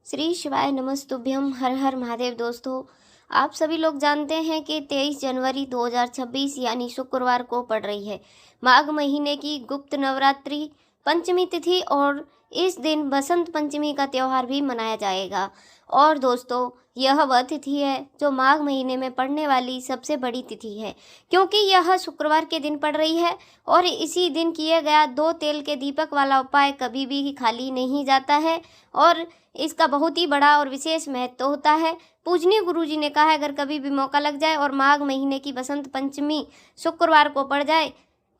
श्री शिवाय नमस्तुभ्यम। हर हर महादेव। दोस्तों, आप सभी लोग जानते हैं कि 23 जनवरी 2026 यानी शुक्रवार को पड़ रही है माघ महीने की गुप्त नवरात्रि पंचमी तिथि और इस दिन बसंत पंचमी का त्यौहार भी मनाया जाएगा। और दोस्तों, यह वह तिथि है जो माघ महीने में पड़ने वाली सबसे बड़ी तिथि है, क्योंकि यह शुक्रवार के दिन पड़ रही है और इसी दिन किया गया 2 तेल के दीपक वाला उपाय कभी भी खाली नहीं जाता है और इसका बहुत ही बड़ा और विशेष महत्व होता है। पूजनीय गुरुजी ने कहा है, अगर कभी भी मौका लग जाए और माघ महीने की बसंत पंचमी शुक्रवार को पड़ जाए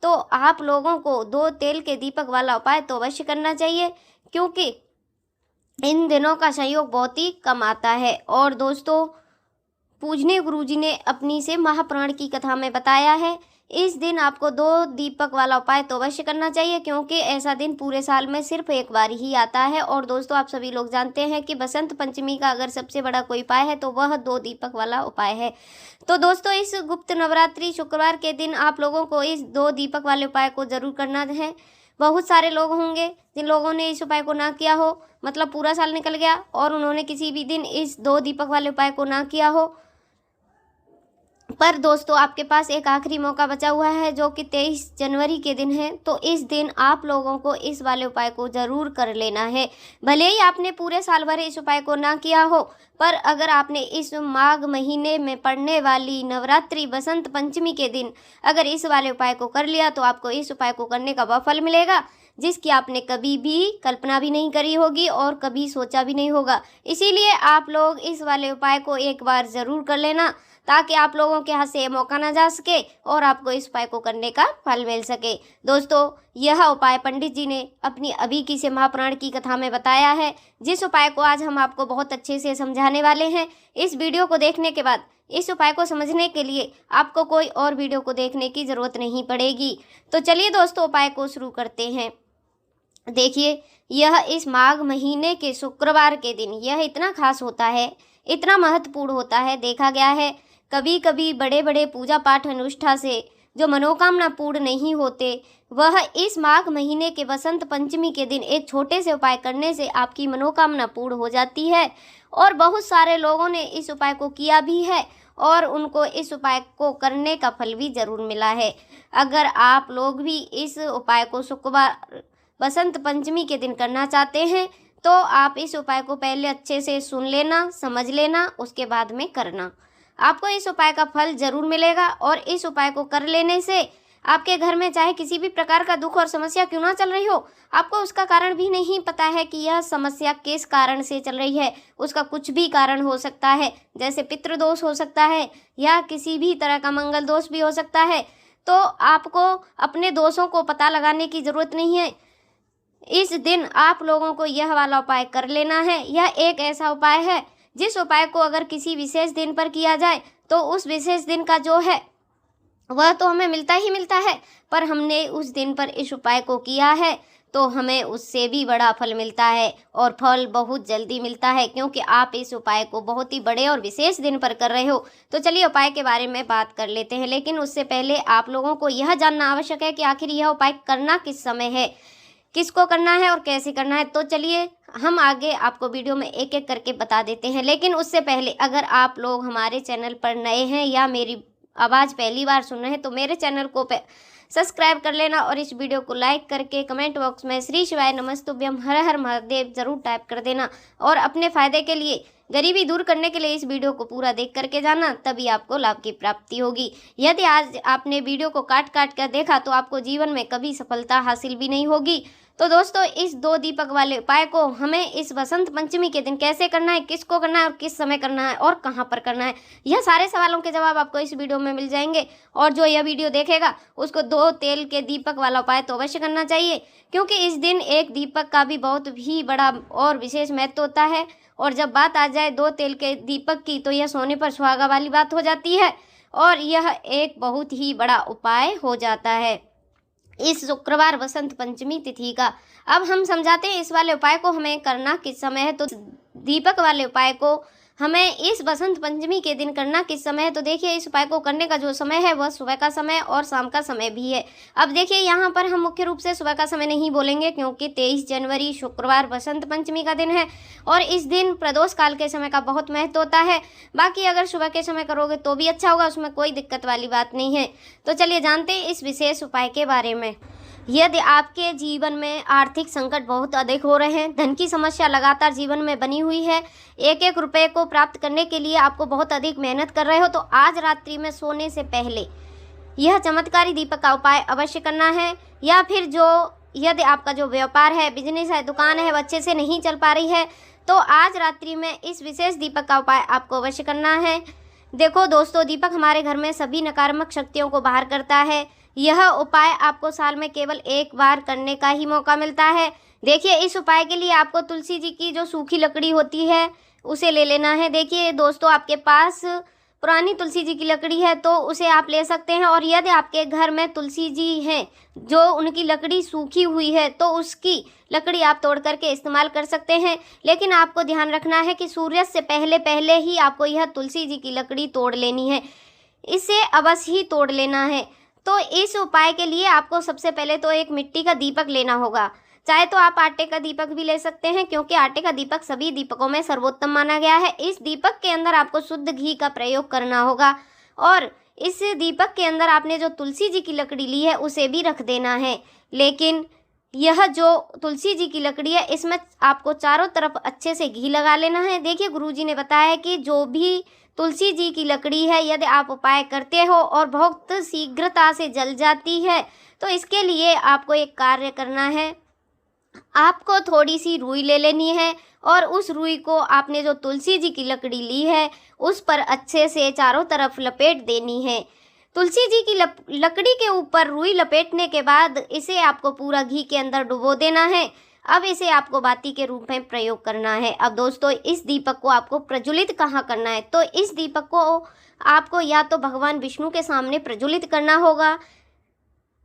तो आप लोगों को 2 तेल के दीपक वाला उपाय तो अवश्य करना चाहिए, क्योंकि इन दिनों का संयोग बहुत ही कम आता है। और दोस्तों, पूजनीय गुरुजी ने अपनी से महापुराण की कथा में बताया है, इस दिन आपको 2 दीपक वाला उपाय तो अवश्य करना चाहिए, क्योंकि ऐसा दिन पूरे साल में सिर्फ एक बार ही आता है। और दोस्तों, आप सभी लोग जानते हैं कि बसंत पंचमी का अगर सबसे बड़ा कोई उपाय है तो वह 2 दीपक वाला उपाय है। तो दोस्तों, इस गुप्त नवरात्रि शुक्रवार के दिन आप लोगों को इस 2 दीपक वाले उपाय को जरूर करना है। बहुत सारे लोग होंगे जिन लोगों ने इस उपाय को ना किया हो, मतलब पूरा साल निकल गया और उन्होंने किसी भी दिन इस 2 दीपक वाले उपाय को ना किया हो। पर दोस्तों, आपके पास एक आखिरी मौका बचा हुआ है जो कि 23 जनवरी के दिन है। तो इस दिन आप लोगों को इस वाले उपाय को जरूर कर लेना है। भले ही आपने पूरे साल भर इस उपाय को ना किया हो, पर अगर आपने इस माघ महीने में पड़ने वाली नवरात्रि बसंत पंचमी के दिन अगर इस वाले उपाय को कर लिया तो आपको इस उपाय को करने का वह फल मिलेगा जिसकी आपने कभी भी कल्पना भी नहीं करी होगी और कभी सोचा भी नहीं होगा। इसीलिए आप लोग इस वाले उपाय को एक बार ज़रूर कर लेना, ताकि आप लोगों के हाथ से ये मौका ना जा सके और आपको इस उपाय को करने का फल मिल सके। दोस्तों, यह उपाय पंडित जी ने अपनी अभी की से महापुराण की कथा में बताया है, जिस उपाय को आज हम आपको बहुत अच्छे से समझाने वाले हैं। इस वीडियो को देखने के बाद इस उपाय को समझने के लिए आपको कोई और वीडियो को देखने की ज़रूरत नहीं पड़ेगी। तो चलिए दोस्तों, उपाय को शुरू करते हैं। देखिए, यह इस माघ महीने के शुक्रवार के दिन यह इतना खास होता है, इतना महत्वपूर्ण होता है। देखा गया है कभी कभी बड़े बड़े पूजा पाठ अनुष्ठान से जो मनोकामना पूर्ण नहीं होते, वह इस माघ महीने के बसंत पंचमी के दिन एक छोटे से उपाय करने से आपकी मनोकामना पूर्ण हो जाती है। और बहुत सारे लोगों ने इस उपाय को किया भी है और उनको इस उपाय को करने का फल भी जरूर मिला है। अगर आप लोग भी इस उपाय को शुक्रवार बसंत पंचमी के दिन करना चाहते हैं तो आप इस उपाय को पहले अच्छे से सुन लेना, समझ लेना, उसके बाद में करना। आपको इस उपाय का फल जरूर मिलेगा और इस उपाय को कर लेने से आपके घर में चाहे किसी भी प्रकार का दुख और समस्या क्यों ना चल रही हो, आपको उसका कारण भी नहीं पता है कि यह समस्या किस कारण से चल रही है। उसका कुछ भी कारण हो सकता है, जैसे पितृदोष हो सकता है या किसी भी तरह का मंगल दोष भी हो सकता है। तो आपको अपने दोषों को पता लगाने की ज़रूरत नहीं है। इस दिन आप लोगों को यह वाला उपाय कर लेना है। यह एक ऐसा उपाय है जिस उपाय को अगर किसी विशेष दिन पर किया जाए तो उस विशेष दिन का जो है वह तो हमें मिलता ही मिलता है, पर हमने उस दिन पर इस उपाय को किया है तो हमें उससे भी बड़ा फल मिलता है और फल बहुत जल्दी मिलता है, क्योंकि आप इस उपाय को बहुत ही बड़े और विशेष दिन पर कर रहे हो। तो चलिए उपाय के बारे में बात कर लेते हैं, लेकिन उससे पहले आप लोगों को यह जानना आवश्यक है कि आखिर यह उपाय करना किस समय है, किसको करना है और कैसे करना है। तो चलिए हम आगे आपको वीडियो में एक एक करके बता देते हैं। लेकिन उससे पहले अगर आप लोग हमारे चैनल पर नए हैं या मेरी आवाज़ पहली बार सुन रहे हैं तो मेरे चैनल को सब्सक्राइब कर लेना और इस वीडियो को लाइक करके कमेंट बॉक्स में श्री शिवाय नमस्तुभ्यम हर हर महादेव जरूर टाइप कर देना। और अपने फ़ायदे के लिए, गरीबी दूर करने के लिए इस वीडियो को पूरा देख करके जाना, तभी आपको लाभ की प्राप्ति होगी। यदि आज आपने वीडियो को काट काट कर देखा तो आपको जीवन में कभी सफलता हासिल भी नहीं होगी। तो दोस्तों, इस 2 दीपक वाले उपाय को हमें इस बसंत पंचमी के दिन कैसे करना है, किसको करना है और किस समय करना है और कहाँ पर करना है, यह सारे सवालों के जवाब आपको इस वीडियो में मिल जाएंगे। और जो यह वीडियो देखेगा उसको 2 तेल के दीपक वाला उपाय तो अवश्य करना चाहिए, क्योंकि इस दिन एक दीपक का भी बहुत ही बड़ा और विशेष महत्व होता है। और जब बात आ जाए 2 तेल के दीपक की तो यह सोने पर सुहागा वाली बात हो जाती है और यह एक बहुत ही बड़ा उपाय हो जाता है इस शुक्रवार बसंत पंचमी तिथि का। अब हम समझाते हैं इस वाले उपाय को हमें करना किस समय है। तो दीपक वाले उपाय को हमें इस बसंत पंचमी के दिन करना किस समय है, तो देखिए इस उपाय को करने का जो समय है वह सुबह का समय और शाम का समय भी है। अब देखिए यहाँ पर हम मुख्य रूप से सुबह का समय नहीं बोलेंगे क्योंकि 23 जनवरी शुक्रवार बसंत पंचमी का दिन है और इस दिन प्रदोष काल के समय का बहुत महत्व होता है। बाकी अगर सुबह के समय करोगे तो भी अच्छा होगा, उसमें कोई दिक्कत वाली बात नहीं है। तो चलिए जानते हैं इस विशेष उपाय के बारे में। यदि आपके जीवन में आर्थिक संकट बहुत अधिक हो रहे हैं, धन की समस्या लगातार जीवन में बनी हुई है, एक एक रुपए को प्राप्त करने के लिए आपको बहुत अधिक मेहनत कर रहे हो, तो आज रात्रि में सोने से पहले यह चमत्कारी दीपक का उपाय अवश्य करना है। या फिर यदि आपका जो व्यापार है, बिजनेस है, दुकान है, वो अच्छे से नहीं चल पा रही है, तो आज रात्रि में इस विशेष दीपक का उपाय आपको अवश्य करना है। देखो दोस्तों, दीपक हमारे घर में सभी नकारात्मक शक्तियों को बाहर करता है। यह उपाय आपको साल में केवल एक बार करने का ही मौका मिलता है। देखिए इस उपाय के लिए आपको तुलसी जी की जो सूखी लकड़ी होती है उसे ले लेना है। देखिए दोस्तों, आपके पास पुरानी तुलसी जी की लकड़ी है तो उसे आप ले सकते हैं, और यदि आपके घर में तुलसी जी हैं जो उनकी लकड़ी सूखी हुई है तो उसकी लकड़ी आप तोड़ करके इस्तेमाल कर सकते हैं। लेकिन आपको ध्यान रखना है कि सूर्य से पहले पहले ही आपको यह तुलसी जी की लकड़ी तोड़ लेनी है, इसे अवश्य ही तोड़ लेना है। तो इस उपाय के लिए आपको सबसे पहले तो एक मिट्टी का दीपक लेना होगा। चाहे तो आप आटे का दीपक भी ले सकते हैं क्योंकि आटे का दीपक सभी दीपकों में सर्वोत्तम माना गया है। इस दीपक के अंदर आपको शुद्ध घी का प्रयोग करना होगा और इस दीपक के अंदर आपने जो तुलसी जी की लकड़ी ली है उसे भी रख देना है। लेकिन यह जो तुलसी जी की लकड़ी है इसमें आपको चारों तरफ अच्छे से घी लगा लेना है। देखिए गुरुजी ने बताया कि जो भी तुलसी जी की लकड़ी है यदि आप उपाय करते हो और बहुत शीघ्रता से जल जाती है, तो इसके लिए आपको एक कार्य करना है। आपको थोड़ी सी रुई ले लेनी है और उस रुई को आपने जो तुलसी जी की लकड़ी ली है उस पर अच्छे से चारों तरफ लपेट देनी है। तुलसी जी की लकड़ी के ऊपर रुई लपेटने के बाद इसे आपको पूरा घी के अंदर डुबो देना है। अब इसे आपको बाती के रूप में प्रयोग करना है। अब दोस्तों, इस दीपक को आपको प्रज्वलित कहाँ करना है, तो इस दीपक को आपको या तो भगवान विष्णु के सामने प्रज्वलित करना होगा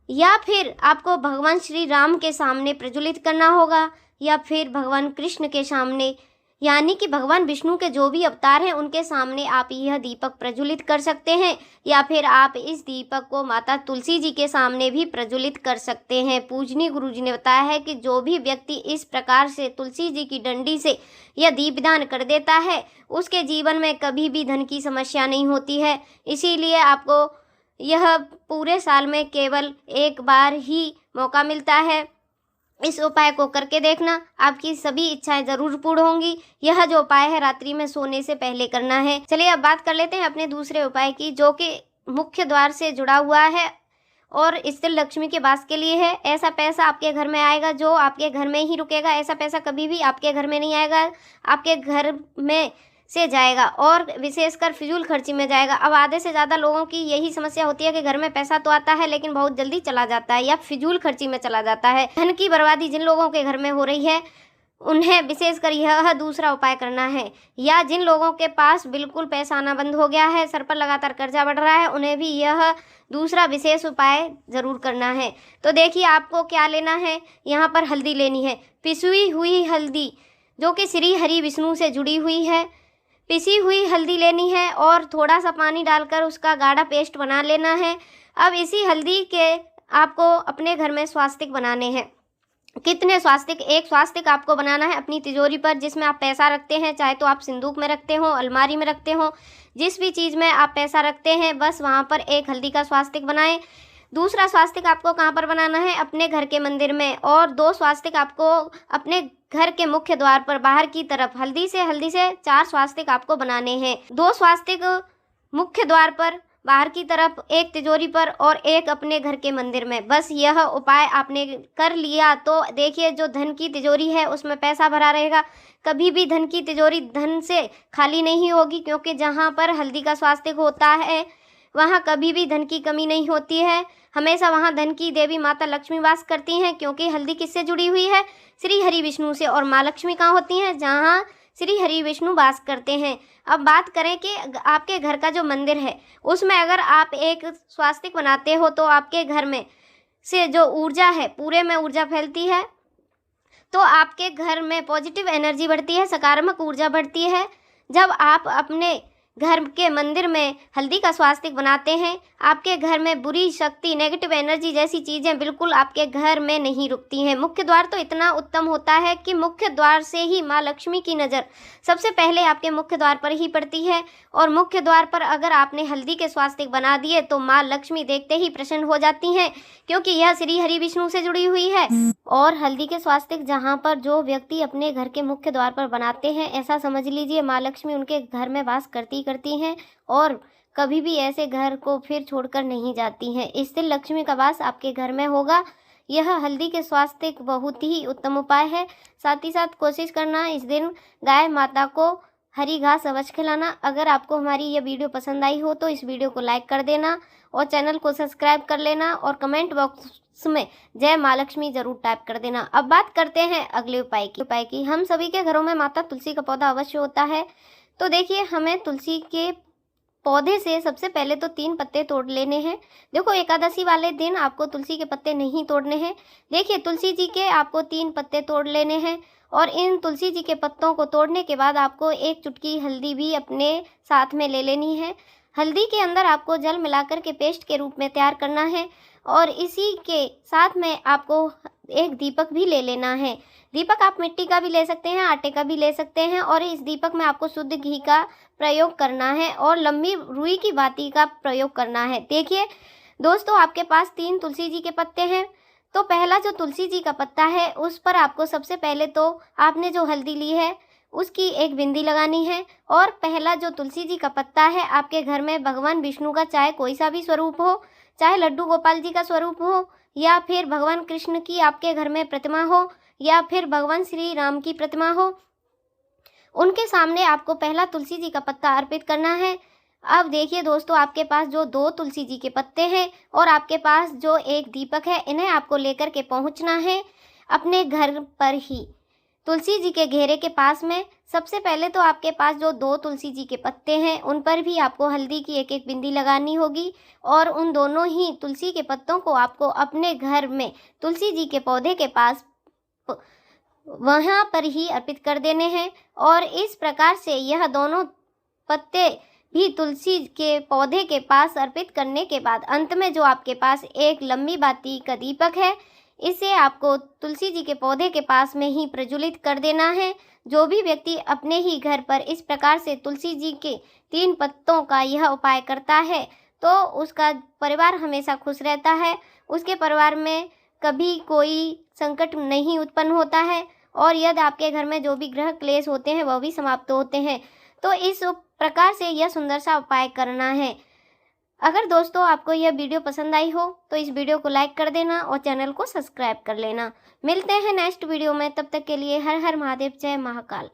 या फिर आपको भगवान श्री राम के सामने प्रज्वलित करना होगा या फिर भगवान कृष्ण के सामने, यानी कि भगवान विष्णु के जो भी अवतार हैं उनके सामने आप यह दीपक प्रज्वलित कर सकते हैं। या फिर आप इस दीपक को माता तुलसी जी के सामने भी प्रज्वलित कर सकते हैं। पूजनीय गुरुजी ने बताया है कि जो भी व्यक्ति इस प्रकार से तुलसी जी की डंडी से यह दीपदान कर देता है उसके जीवन में कभी भी धन की समस्या नहीं होती है। इसीलिए आपको यह पूरे साल में केवल एक बार ही मौका मिलता है। इस उपाय को करके देखना, आपकी सभी इच्छाएं जरूर पूर्ण होंगी। यह जो उपाय है रात्रि में सोने से पहले करना है। चलिए अब बात कर लेते हैं अपने दूसरे उपाय की, जो कि मुख्य द्वार से जुड़ा हुआ है और स्त्री लक्ष्मी के वास के लिए है। ऐसा पैसा आपके घर में आएगा जो आपके घर में ही रुकेगा। ऐसा पैसा कभी भी आपके घर में नहीं आएगा, आपके घर में से जाएगा और विशेषकर फिजूल खर्ची में जाएगा। अब आधे से ज़्यादा लोगों की यही समस्या होती है कि घर में पैसा तो आता है लेकिन बहुत जल्दी चला जाता है या फिजूल खर्ची में चला जाता है। धन की बर्बादी जिन लोगों के घर में हो रही है उन्हें विशेषकर यह दूसरा उपाय करना है। या जिन लोगों के पास बिल्कुल पैसा आना बंद हो गया है, सर पर लगातार कर्जा बढ़ रहा है, उन्हें भी यह दूसरा विशेष उपाय ज़रूर करना है। तो देखिए आपको क्या लेना है, यहाँ पर हल्दी लेनी है, पिसी हुई हल्दी जो कि श्री हरि विष्णु से जुड़ी हुई है। पिसी हुई हल्दी लेनी है और थोड़ा सा पानी डालकर उसका गाढ़ा पेस्ट बना लेना है। अब इसी हल्दी के आपको अपने घर में स्वास्तिक बनाने हैं। कितने स्वास्तिक? एक स्वास्तिक आपको बनाना है अपनी तिजोरी पर जिसमें आप पैसा रखते हैं, चाहे तो आप सिंदूक में रखते हो, अलमारी में रखते हो, जिस भी चीज़ में आप पैसा रखते हैं बस वहाँ पर एक हल्दी का स्वास्तिक बनाएं। दूसरा स्वास्तिक आपको कहाँ पर बनाना है? अपने घर के मंदिर में। और 2 स्वास्तिक आपको अपने घर के मुख्य द्वार पर बाहर की तरफ हल्दी से 4 स्वास्तिक आपको बनाने हैं। 2 स्वास्तिक मुख्य द्वार पर बाहर की तरफ, एक तिजोरी पर और एक अपने घर के मंदिर में। बस यह उपाय आपने कर लिया तो देखिए जो धन की तिजोरी है उसमें पैसा भरा रहेगा। कभी भी धन की तिजोरी धन से खाली नहीं होगी क्योंकि जहाँ पर हल्दी का स्वास्तिक होता है वहाँ कभी भी धन की कमी नहीं होती है। हमेशा वहाँ धन की देवी माता लक्ष्मी वास करती हैं क्योंकि हल्दी किससे जुड़ी हुई है? श्री हरि विष्णु से। और माँ लक्ष्मी कहाँ होती हैं? जहाँ श्री हरि विष्णु वास करते हैं। अब बात करें कि आपके घर का जो मंदिर है उसमें अगर आप एक स्वास्तिक बनाते हो तो आपके घर में से जो ऊर्जा है पूरे में ऊर्जा फैलती है, तो आपके घर में पॉजिटिव एनर्जी बढ़ती है, सकारात्मक ऊर्जा बढ़ती है। जब आप अपने घर के मंदिर में हल्दी का स्वास्तिक बनाते हैं, आपके घर में बुरी शक्ति, नेगेटिव एनर्जी जैसी चीज़ें बिल्कुल आपके घर में नहीं रुकती हैं। मुख्य द्वार तो इतना उत्तम होता है कि मुख्य द्वार से ही माँ लक्ष्मी की नज़र सबसे पहले आपके मुख्य द्वार पर ही पड़ती है, और मुख्य द्वार पर अगर आपने हल्दी के स्वास्तिक बना दिए तो माँ लक्ष्मी देखते ही प्रसन्न हो जाती हैं, क्योंकि यह श्री हरि विष्णु से जुड़ी हुई है। और हल्दी के स्वास्तिक जहाँ पर जो व्यक्ति अपने घर के मुख्य द्वार पर बनाते हैं, ऐसा समझ लीजिए माँ लक्ष्मी उनके घर में वास करती हैं और कभी भी ऐसे घर को फिर छोड़कर नहीं जाती हैं। इससे लक्ष्मी का वास आपके घर में होगा। यह हल्दी के स्वास्तिक बहुत ही उत्तम उपाय है। साथ ही साथ कोशिश करना इस दिन गाय माता को हरी घास अवश्य खिलाना। अगर आपको हमारी ये वीडियो पसंद आई हो तो इस वीडियो को लाइक कर देना और चैनल को सब्सक्राइब कर लेना, और कमेंट बॉक्स में जय माँ लक्ष्मी जरूर टाइप कर देना। अब बात करते हैं अगले उपाय की। हम सभी के घरों में माता तुलसी का पौधा अवश्य होता है। तो देखिए, हमें तुलसी के पौधे से सबसे पहले तो 3 पत्ते तोड़ लेने हैं। देखो, एकादशी वाले दिन आपको तुलसी के पत्ते नहीं तोड़ने हैं। देखिए, तुलसी जी के आपको 3 पत्ते तोड़ लेने हैं, और इन तुलसी जी के पत्तों को तोड़ने के बाद आपको 1 चुटकी हल्दी भी अपने साथ में ले लेनी है। हल्दी के अंदर आपको जल मिलाकर के पेस्ट के रूप में तैयार करना है, और इसी के साथ में आपको एक दीपक भी ले लेना है। दीपक आप मिट्टी का भी ले सकते हैं, आटे का भी ले सकते हैं, और इस दीपक में आपको शुद्ध घी का प्रयोग करना है और लंबी रुई की बाती का प्रयोग करना है। देखिए दोस्तों, आपके पास 3 तुलसी जी के पत्ते हैं, तो पहला जो तुलसी जी का पत्ता है उस पर आपको सबसे पहले तो आपने जो हल्दी ली है उसकी एक बिंदी लगानी है। और पहला जो तुलसी जी का पत्ता है, आपके घर में भगवान विष्णु का चाहे कोई सा भी स्वरूप हो, चाहे लड्डू गोपाल जी का स्वरूप हो, या फिर भगवान कृष्ण की आपके घर में प्रतिमा हो, या फिर भगवान श्री राम की प्रतिमा हो, उनके सामने आपको पहला तुलसी जी का पत्ता अर्पित करना है। अब देखिए दोस्तों, आपके पास जो 2 तुलसी जी के पत्ते हैं और आपके पास जो एक दीपक है, इन्हें आपको लेकर के पहुंचना है अपने घर पर ही, तुलसी जी के घेरे के पास में। सबसे पहले तो आपके पास जो 2 तुलसी जी के पत्ते हैं उन पर भी आपको हल्दी की एक एक बिंदी लगानी होगी, और उन दोनों ही तुलसी के पत्तों को आपको अपने घर में तुलसी जी के पौधे के पास वहाँ पर ही अर्पित कर देने हैं। और इस प्रकार से यह दोनों पत्ते भी तुलसी के पौधे के पास अर्पित करने के बाद अंत में जो आपके पास एक लंबी बाती का दीपक है, इसे आपको तुलसी जी के पौधे के पास में ही प्रज्वलित कर देना है। जो भी व्यक्ति अपने ही घर पर इस प्रकार से तुलसी जी के 3 पत्तों का यह उपाय करता है तो उसका परिवार हमेशा खुश रहता है, उसके परिवार में कभी कोई संकट नहीं उत्पन्न होता है, और यदि आपके घर में जो भी ग्रह क्लेश होते हैं वह भी समाप्त होते हैं। तो इस प्रकार से यह सुंदर सा उपाय करना है। अगर दोस्तों आपको यह वीडियो पसंद आई हो तो इस वीडियो को लाइक कर देना और चैनल को सब्सक्राइब कर लेना। मिलते हैं नेक्स्ट वीडियो में, तब तक के लिए हर हर महादेव, जय महाकाल।